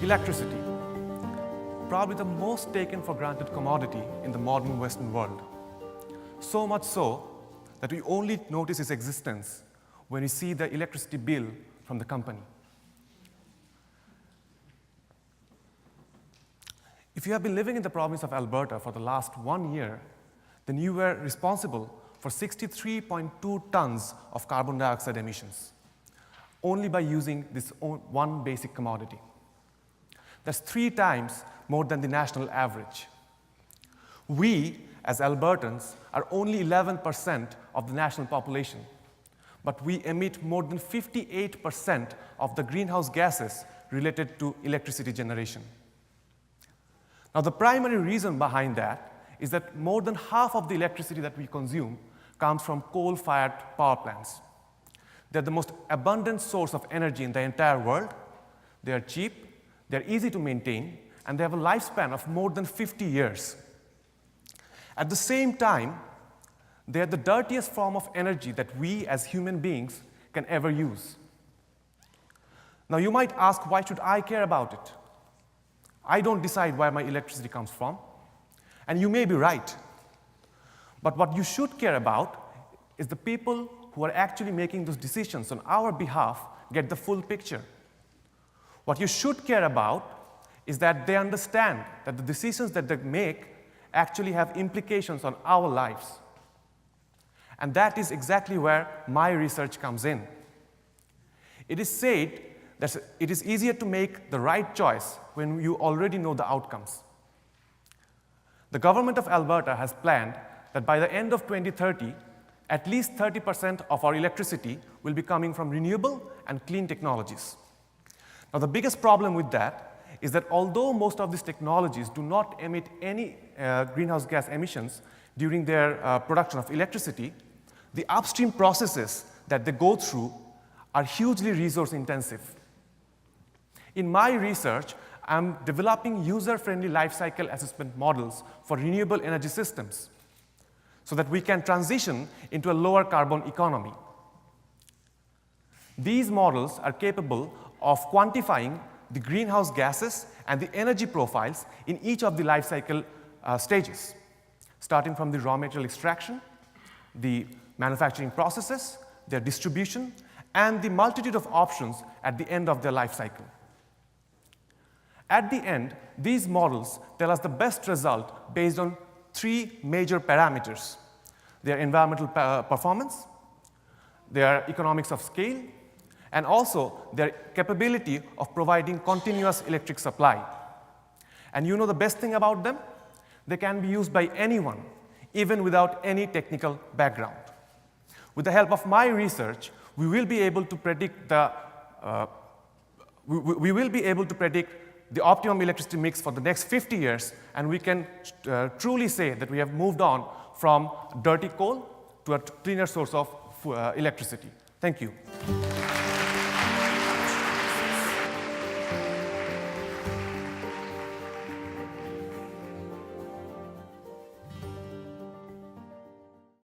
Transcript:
Electricity, probably the most taken for granted commodity in the modern Western world. So much so that we only notice its existence when we see the electricity bill from the company. If you have been living in the province of Alberta for the last 1 year, then you were responsible for 63.2 tons of carbon dioxide emissions, only by using this one basic commodity. That's 3 times more than the national average. We, as Albertans, are only 11% of the national population, but we emit more than 58% of the greenhouse gases related to electricity generation. Now, the primary reason behind that is that more than half of the electricity that we consume comes from coal-fired power plants. They're the most abundant source of energy in the entire world. They are cheap, they're easy to maintain, and they have a lifespan of more than 50 years. At the same time, they are the dirtiest form of energy that we as human beings can ever use. Now, you might ask, why should I care about it? I don't decide where my electricity comes from, and you may be right. But what you should care about is the people who are actually making those decisions on our behalf get the full picture. What you should care about is that they understand that the decisions that they make actually have implications on our lives. And that is exactly where my research comes in. It is said that it is easier to make the right choice when you already know the outcomes. The government of Alberta has planned that by the end of 2030, at least 30% of our electricity will be coming from renewable and clean technologies. Now, the biggest problem with that is that although most of these technologies do not emit any greenhouse gas emissions during their production of electricity, the upstream processes that they go through are hugely resource intensive. In my research, I'm developing user-friendly life cycle assessment models for renewable energy systems so that we can transition into a lower carbon economy. These models are capable of quantifying the greenhouse gases and the energy profiles in each of the life cycle stages, starting from the raw material extraction, the manufacturing processes, their distribution, and the multitude of options at the end of their life cycle. At the end, these models tell us the best result based on 3 major parameters: their environmental performance, their economics of scale, and also their capability of providing continuous electric supply. And you know the best thing about them? They can be used by anyone, even without any technical background. With the help of my research, we will be able to predict the optimum electricity mix for the next 50 years, and we can truly say that we have moved on from dirty coal to a cleaner source of electricity. Thank you.